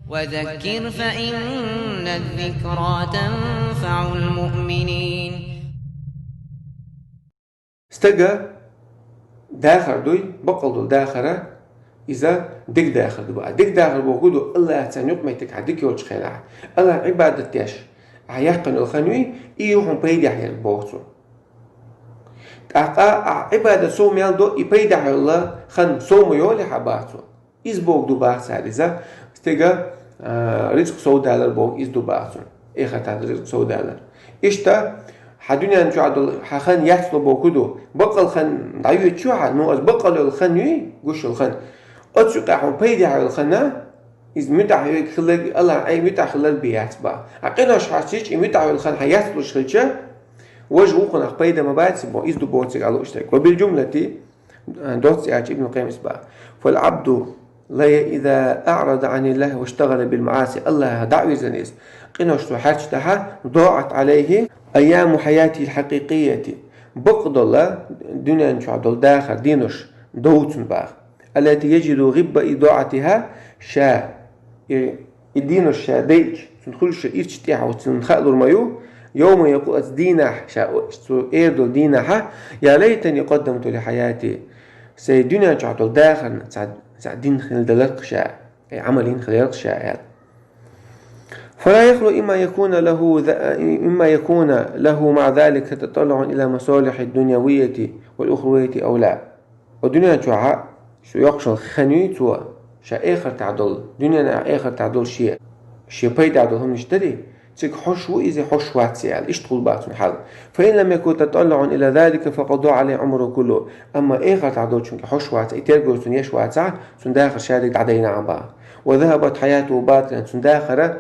وذكر فإن الذكرى تنفع المؤمنين. استجا داخل دوي بقل دول داخرة إذا دك داخل دو دك داخل بوجوده الله تنيق ما يتكعدك يولش خلاع الله عبادة تيش عيقن الخنوي إيوهم بيدي حير بوصو عبادة سوم يالدو يبيدي حير الله خن سوم يولي حباتو إز بوك دو بات سادسة استجا رزق سو دالر بوك إز دو باتو إيه خطا رزق سو دالر إشتا حدوني أن تعدل حخن يحصل بوكودو بقل خن دعيو تشوها نوز بقل الخنوي قش الخن أتسوق حون بيدي على الخنا إذ متع خلق الله أي متع خلق بيات با عقيناش حاسيش متع الخن حيحصل شخلشة وجهه خن بيدا ما بعد سبوا إذ دو بوتسك على اشترك وبالجملة دوت يعج ابن القيم سبا فالعبد لا إذا أعرض عن الله واشتغل بالمعاصي الله دعوي زنيس قناش حاجتها ضاعت عليه أيام حياته الحقيقية بقض الله دنيا نشعدل داخل دينش دوتن باغ التي يجد غب إضاعتها شاء الدينش شاء ديك تنخلش إرشتيها وتنخلوا المايو يوم يقول دينح شاء إيردو دينها يا ليتني قدمت لحياتي سي دنيا نشعدل داخل سعدين خلال دلق شاء عملين خلال شاء فلا يخلو إما يكون له مع ذلك تطلع إلى مصالح الدنيوية والأخروية أو لا والدنيا جوعاء شو يقشل خنوي توا شا آخر تعدل دنيا آخر تعدل شيء بيد عدلهم نشتري تك حشو إذا حشو هاتسيال إيش طلبات حل فإن لم يكن تطلع إلى ذلك فقد ضاع عليه عمره كله أما آخر تعدل شنك حشو هاتس إترجو سنيش واتسع سنداخر شارك عدينا عن بعض وذهبت حياته باطلا سنداخر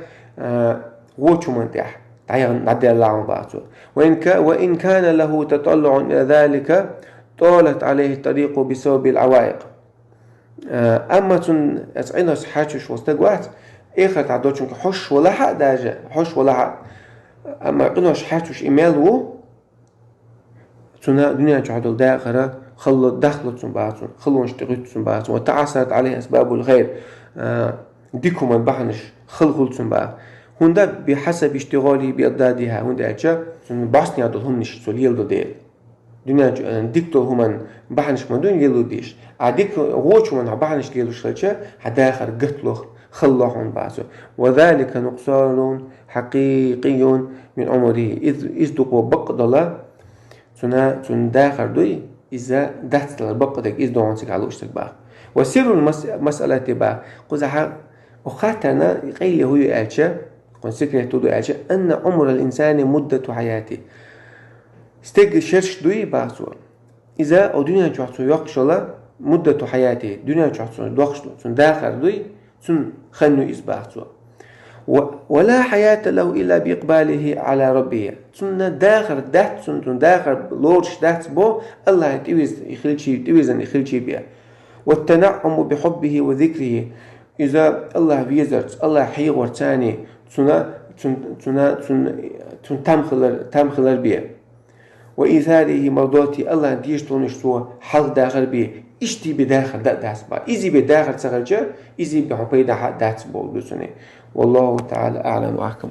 ووتشو منتح تعيان عدي الله عن بعضه وإن كان له تطلع إلى ذلك طالت عليه الطريق بسبب العوائق أما تن أسعيناس حاجش واستقوات إخر تعدوش حش ولا حق داجة حش ولا حق أما قناش حاجش إيميلو تنا دنيا تعدل داخرة خلت دخلت سنباتون خلوا اشتغلت سنباتون وتعثرت عليه أسباب الخير ديكم من بحنش خلقل سنبات هندا بحسب اشتغاله بأضدادها هندا أجا باسني عدلهم نش سوليل دو ديل دنيا ديكتو همان بحنش مدون يلو ديش عديك غوش من بحنش يلو شلچه حداخر قتلوخ خلوهم بعضه وذلك نقصان حقيقي من عمره إذ دقوا بقضلا تن داخر دوي إذا دهت البقضك إذ دوانسك على وشتك بقى وسر المسألة بقى قزحة وخاتنا قيل هو يأتشى قنسكرة تودو يأتشى أن عمر الإنسان مدة حياته استيق شرش دوي باسوا إذا الدنيا جوحتو يقشل مدة حياته دنيا جوحتو يقشل سن داخل دوي سن خنو إسباحتو ولا حياة له إلا بإقباله على ربه سن داخل دهت سن داخل لورش دهت بو الله يخلشي بيه والتنعم بحبه وذكره إذا الله بيزرت الله حيغور تاني تمخلر بيه وإثاره مرضاتي الله ديشتون اشتوى حل داخل بيه اشتي بداخل داس با إذي بداخل سغرجة إذي بحبي داخل داس بول بسنة والله تعالى أعلم وأحكم.